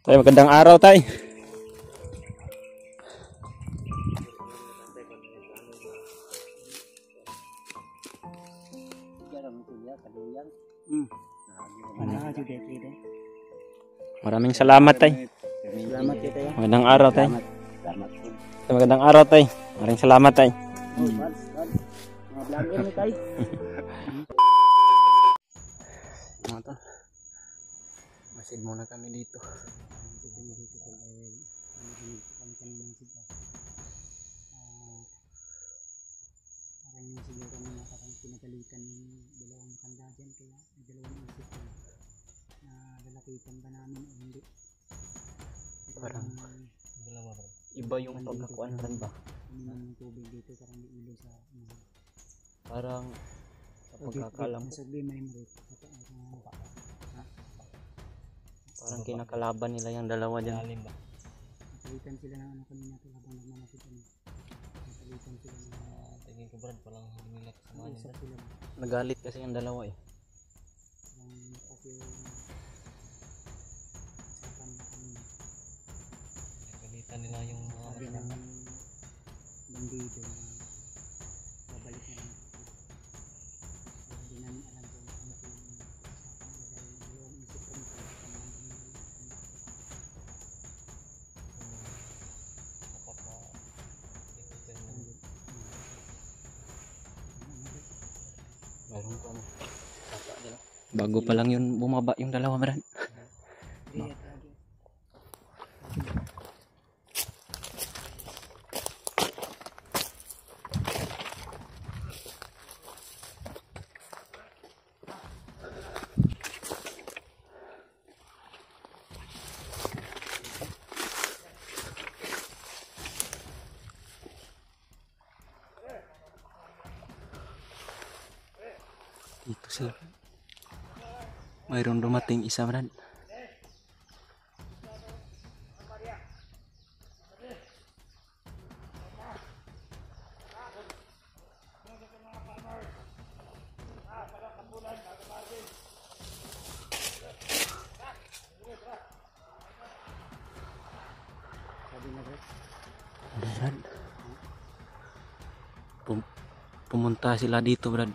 Tay, magandang araw, tay. Maraming salamat, tay. Salamat kita ya. Magandang araw, tay. Salamat po. Magandang araw, tay. Maraming salamat, tay. Mga vlogger ni tay. Mga tol, masid muna kami dito. Parang yung siguro kami parang pinagalitan ng dalawang matanda dyan, kaya may dalawang isip ko na lalapitan ba namin o hindi. Pero Parang iba yung pagkakuan rin ba? yung tubig dito parang may ilo sa Parang sa pagkakalam ko, sabi may marit. parang kinakalaban nila yung dalawa dyan. Napalitan sila ng ano kanina to habang nagmamasid kami. Napalitan sila ng tingin ko Brad, palang hindi nila kasama isa sila. Nagalit kasi yung dalawa eh. Parang nakas yung usapan na kanina. Nagalitan nila yung mga Sabi ng bandido na babalik na lang. So, hindi namin alam kung ano po yung usapan nila dahil dalawang isip kami kung ano ang nangyari. dapat na ikutin ng Mayroon ko ano. Bago pa lang yun bumaba yung dalawa, Brad. Dito sila. Mayroon dumating isa, Brad. Sabi na Brad, Brad. Pumunta sila dito, Brad.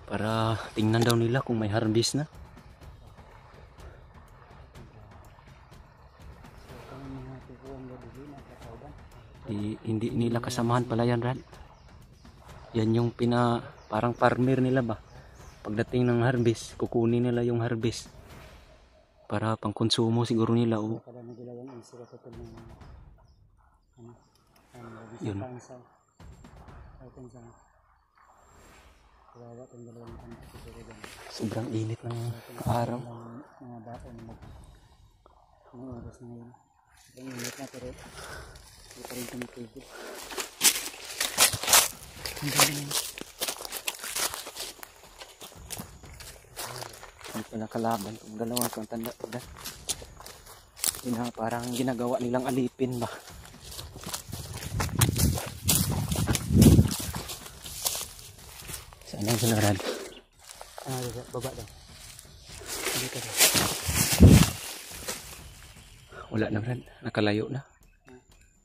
Para tingnan daw nila kung may harvest na. kami mga tukuhan na dili na kasauban. Hindi nila kasamahan pala yan, Brad. Yan yung parang farmer nila ba. Pagdating ng harvest, kukunin nila yung harvest para pangkonsumo siguro nila. O Kada na dalawang isip at ito ng Yun. sa kawawa itong dalawang kanto siguro dyan. sobrang init ng araw. Mga bata na mga oras na ngayon. Sobrang init na pero hindi pa rin tumitugod. Ang galing yun. Hindi pa nakalaban itong dalawa kung tanda. Parang ginagawa nilang alipin ba. Saan ang sinarad? Baba daw. Hindi ka daw. Wala na, Brad. Nakalayo na.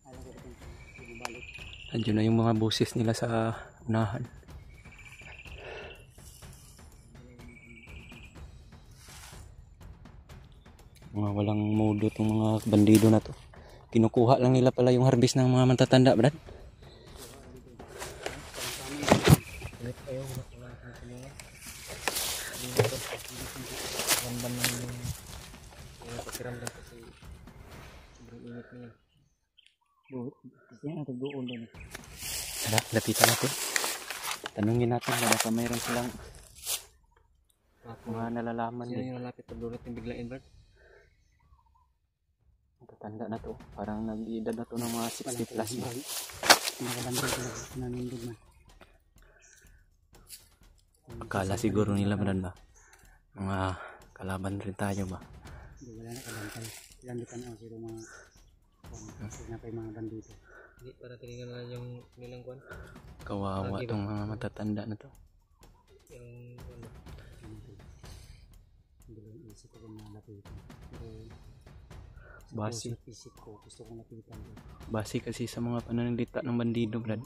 Alam ko kung bumalik. Andiyo na yung mga boses nila sa unahan. Mga walang modo itong mga bandido na to. Kinukuha lang nila pala yung harvest ng mga matatanda, Brad. ulit kayo, wala kang silingan. Dito, ramdam ng yung pakiramdam kasi sobrang init niya. Yan ang doon doon. Tara, lapitan natin. Tanungin natin baka mayroon silang mga nalalaman Sino din. yung lalapit pag dulot yung biglain Brad? Matatanda na to. Parang nag-iedad na to ng mga 60 plus ba. Nakabandol sila. Nanindog na. Akala siguro nila Brad ba? Mga kalaban rin tayo ba? Wala na kabantay. Ilang di tanaw siguro mga sinapay mga bandito. Hindi, para tingnan na yung nilang kwan. Kawawa tong mga matatanda na to. Yung Dalawang isip ko kung nalapitan. Pero Base. Sa isip ko, gusto kong napitan doon. Base kasi sa mga pananalita ng bandido, Brad.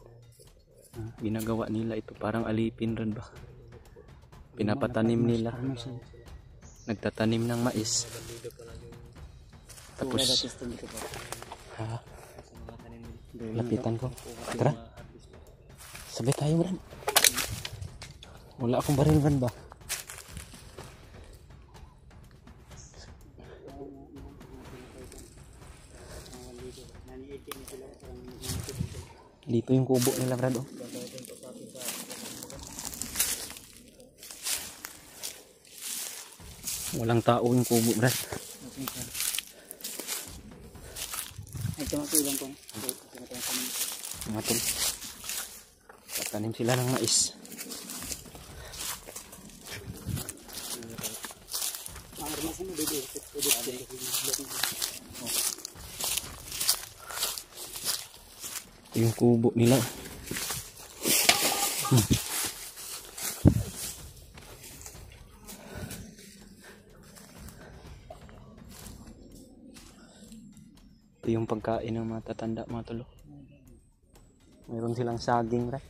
Ginagawa nila ito parang alipin rin ba? Pinapatanim nila. Ano siya? Nagtatanim ng mais. Tapos, ha? Lapitan ko. Tara. Sabay tayo, Brad. Wala akong baril, Brad ba? Dito yung kubo nila, Brad. Oh. Walang tao yung kubo, Brad. Ay, tumatulang ko. Mga tol. Tatanim sila ng mais. Ito yung kubo nila. Ito yung pagkain ng mga tatanda, mga tolo. Mayroon silang saging, right?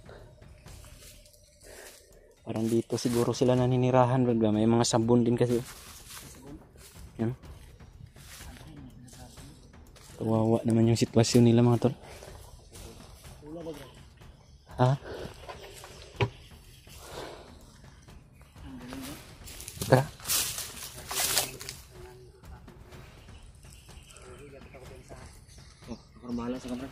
Parang dito siguro sila naninirahan, baga. May mga sabon din kasi. Yan. Kawawa naman yung sitwasyon nila, mga tol. Ha? Tara. Ako bahala sa kamera.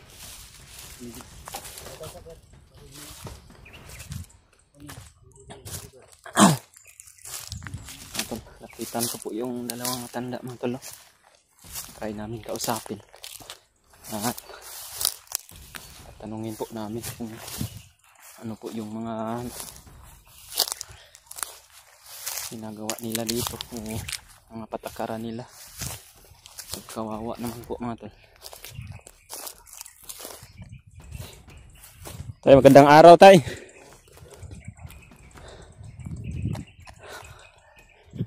Tol, lapitan ko po yung dalawang matanda, mga tol. Try namin kausapin. At tanungin po namin kung ano po yung mga ginagawa nila dito, kung mga patakaran nila. Kawawa naman po, mga tol. Tay, magandang araw, tay.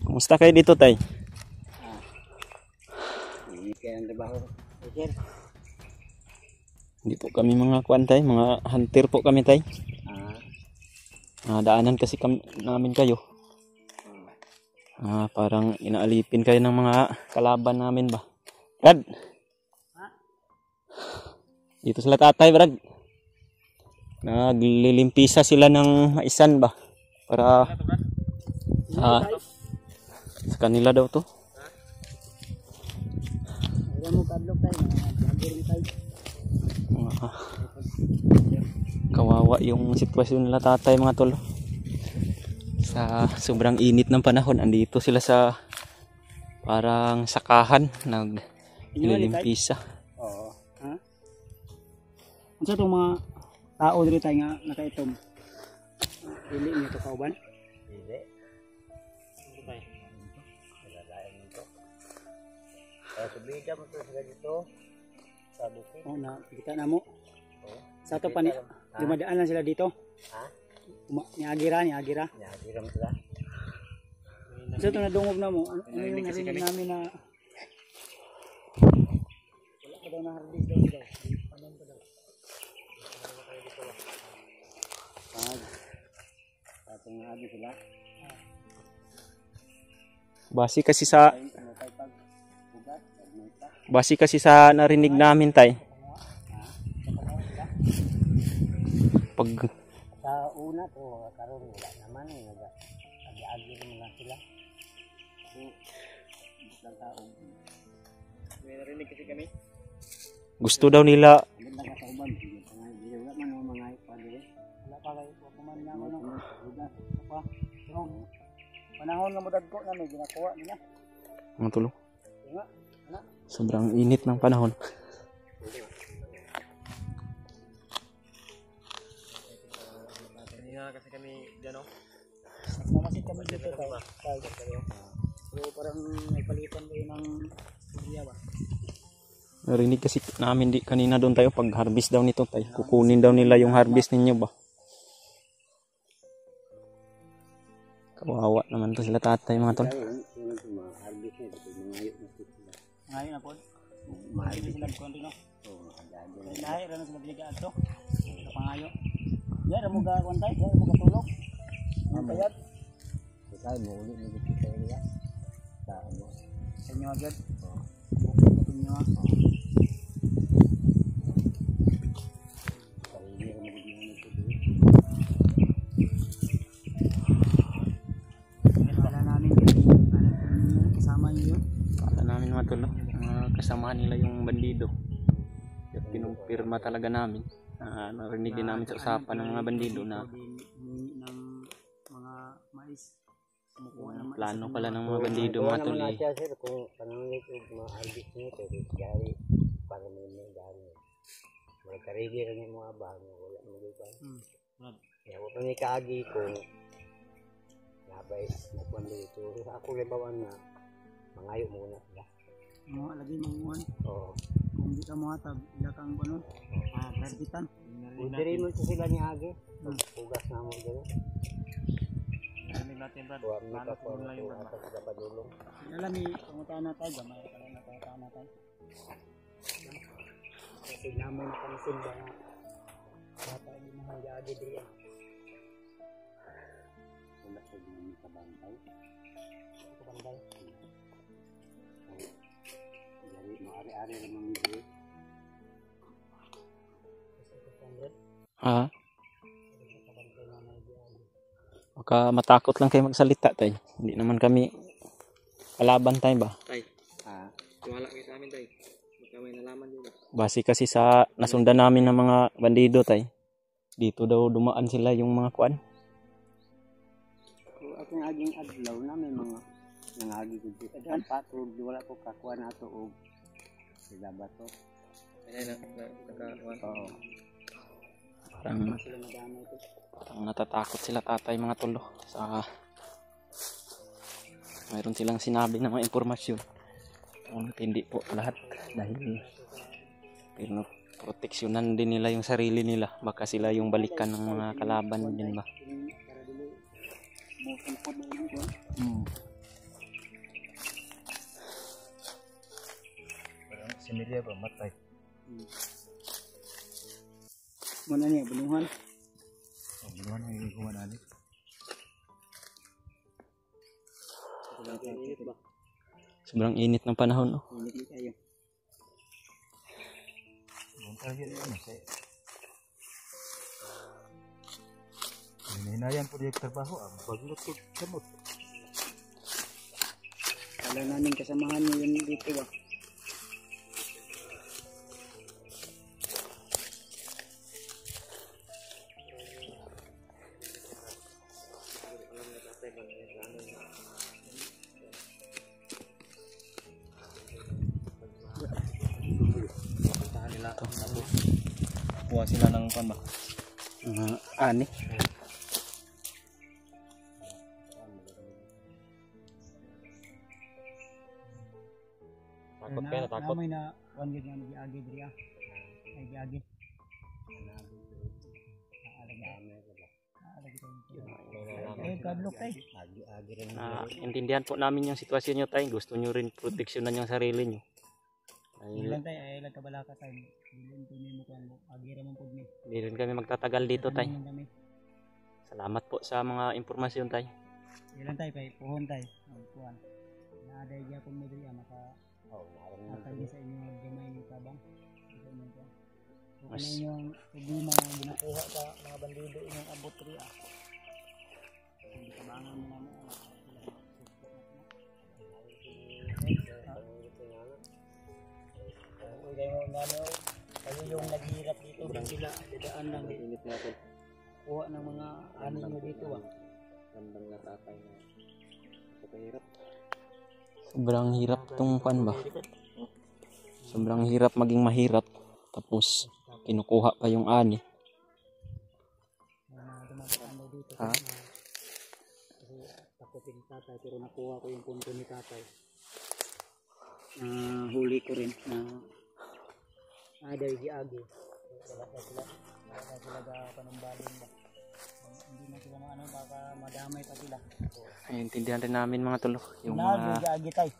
Kumusta kayo dito, tay? Hindi kaya ang trabaho. Sir. Hindi po kami mga kwan, tay. Mga hunter po kami, tay. Daanan kasi namin kayo. Parang inaalipin kayo ng mga kalaban namin ba? Brad! Dito sila tatay, Brad. Naglilimpisa sila ng maisan ba? Para sa kanila daw to. Alam mo kadlok tayo. Vlogger tayo. Kawawa yung sitwasyon nila tatay, mga tol. Sa sobrang init ng panahon, andito sila sa parang sakahan, naglilimpisa. Oo. Ha? Ano sa itong mga tao dito tayo nga nakaitom? Hindi niyo ito kauban? Hindi. Hindi tayo. Nalalayan nito. Kaya subida mo ito sila dito. Sa bukid. Oo na, kita na mo. Oo. Sa ito pa, dumadaan lang sila dito. Ha? Niagira. Niyagiram sila. Sa ito nadungog na mo, ano yung narinig namin na wala ka daw na hardis daw sila. Panon ka daw. Tatong hagi sila. Base kasi sa narinig namin, tay. Pag Sa una to, karon wala naman eh. Agi-agi rin lang sila. Lang tao. May narinig kasi kami. gusto daw nila Maganda ka sa uban. Wala man ang mga ipadili. Wala pa kayo. Kuman na ano. Ugas. Pa. Panahon nga mudagko na may ginakuha niya. mga tulo. Nga. Sobrang init ng panahon. Kanina kasi kami dyan o. Namasid kami dito tayo. So parang nagpalitan kayo ng Korea ba? Narinig kasi namin kanina doon tayo, pag harvest daw nito tayo, kukunin daw nila yung harvest ninyo ba. Kawawa naman to sila tatay, mga tol. Ngayon na po. Hindi sila kuan rin no. Lahi ra na sila biga adto. Sa pangayo. Ya ra mo ga kuan tay, ya mo ga tulog. Ang payat. Kita mo ulit ni kita ya. Sa ano. Sa inyo agad. Bukod ko inyo. Wala namin kasama niyo. Kala namin mga tol, kasamahan nila yung bandido. Yung kinumpirma talaga namin. Narinig din namin sa usapan ng mga bandido na ng mga mais. Kumukuha ng mais. plano pala ng mga bandido mga tol. Naman siya sir kung kanang ito ma-arbit nito dari para may gani. Magkarigi rin yung mga bang wala mo dito. Ya wa pa ni kaagi kung nabay mo kuan dito. Ako libawan na mangayo muna sila. Mo lagi manguhan. Oo. Kung di ka mo hatag, ila kang kuno. Grabitan. Diri mo sa sila ni agi. Pugas na mo dito. Ano natin brad? Wa mo ka po na yung atas sa padulong. Alam ni pangutan na tayo, gamay ka lang na pangutan na tayo. Kasi namo na kami simba nga. Bata di mo hangagi diri. Wala sa ginamit sa bantay. Ito bantay. Dari mo ari-ari rin mo dito. Ha? Baka matakot lang kayo magsalita tayo. Hindi naman kami kalaban tayo ba? Tay. Wala kayo sa amin tay. Baka may nalaman dito. Base kasi sa nasundan namin ng mga bandido tayo. Dito daw dumaan sila yung mga kuan. Akong aging adlaw na may mga nangagi gud dito. Ang patrol wala ko kakuha na to og sila ba to. Ay na oo. Parang Sila madamay ito. natatakot sila tatay mga tolo sa mayroon silang sinabi ng mga impormasyon. Hindi po lahat dahil pero proteksyonan din nila yung sarili nila. Baka sila yung balikan ng mga kalaban din ba? Para dili mo sipod na yun. Si Milia ba matay? Muna niya, bunuhan. Bunuhan ang iguman ani. Sobrang init ng panahon, no? Hindi kayo. Montar yun ano say. Hinahinayan po yung trabaho baglot ko kamot. Kala namin kasamahan niyo yun dito ba? Kuha sila ng pan ba? Ani. Takot kayo, takot. Namay na one gig nga nag-iagi diri ah. Ay giagi. Kadlok tay. Agi rin Intindihan po namin yung sitwasyon nyo tayo. Gusto nyo rin proteksyonan yung sarili nyo. Ilan tay ay ilan kabalaka tay. Dilen to nimo kan agi ra man pud ni. Hindi rin kami magtatagal dito tayo. Kami. Salamat po sa mga impormasyon tayo. Ilan tay kay puhon tay. Kuan. Naaday gyapon mo diri maka natagi sa inyo gamay ni tabang. Ano yung problema na ginakuha sa mga bandido inyong abot diri ah. Hindi kabangan mo na mo. Kayo yung naghihirap dito sila dadaan lang Init natin. kuha ng mga ano nyo dito ah. Gandang natatay na. Napakahirap. Sobrang hirap tong pan ba? Sobrang hirap maging mahirap. Tapos kinukuha pa yung ani. Dumadaan daw dito. Ha? Kasi takotin ni tatay pero nakuha ko yung punto ni tatay. Huli ko rin na aday giagi. Wala na sila panumbalin ba. Hindi na sila ano baka madamay pa sila. Ay, intindihan rin namin mga tulo. Yung Nagi mga giagi tay.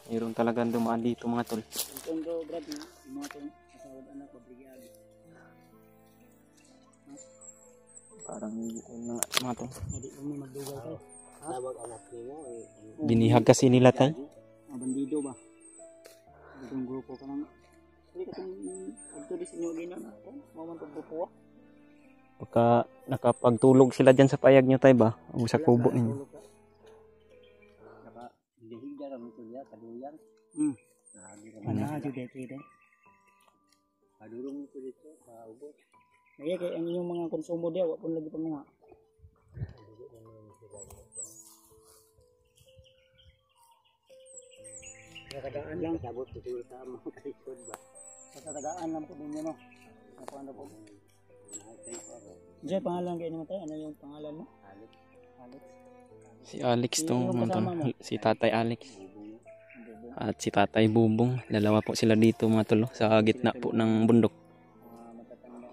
Mayroon talagang dumaan dito mga tol. Ito do Brad na yung mga itong asawa anak pabrigyan. Parang mga tol. Hindi mo magdugal tayo. Tawag anak nimo Binihag kasi nila tay. Bandido ba? Itong grupo ka nang hindi ka itong sa inyo gina na ito. Maman itong grupo. Baka nakapagtulog sila dyan sa payag nyo tay ba? O sa kubo ninyo. Saka dihigya ra mo tuya kaduyan. Ano dito dito. Kadurong mo dito sa ubos. Kaya kay ang inyong mga konsumo diya wa pun lagi pa mga. Katagaan lang sabot siguro sa mga kalikod ba. Sa tatagaan lang po ninyo no. Ako ano po. Diyan pangalan kayo naman tayo. Ano yung pangalan mo? Alex. Alex. Si Alex to Yung mga tol. kasama mo? Si Tatay Alex. At si Tatay Bubong. Dalawa po sila dito mga tol. Sa gitna po ng bundok. Matatanda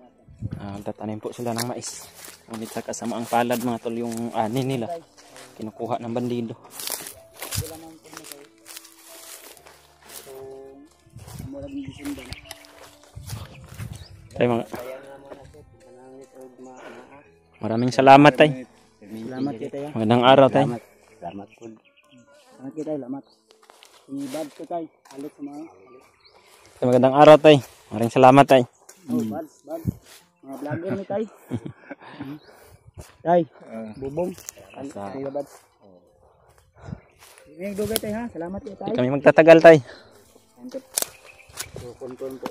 natin. Tatanim po sila ng mais. Ngunit sa kasamaang palad mga tol yung ani nila. Kinukuha ng bandido. Wala naman po na kayo. So, mula ng December. Tay, mga, Kaya nga mo na sir, manangit og maanaa. maraming salamat tay. Salamat kita tayo. Magandang araw tay. Salamat po. Salamat kita tayo. Salamat. Si Bad ko tayo. Alex mga. Magandang araw tay. Maraming salamat tay. Oh, Bad. Mga vlogger ni tayo. Tay. Bubong. Tayo Bad. Ngayon dugay tayo ha. Salamat kita tayo. Kami magtatagal tay. So, confirm po.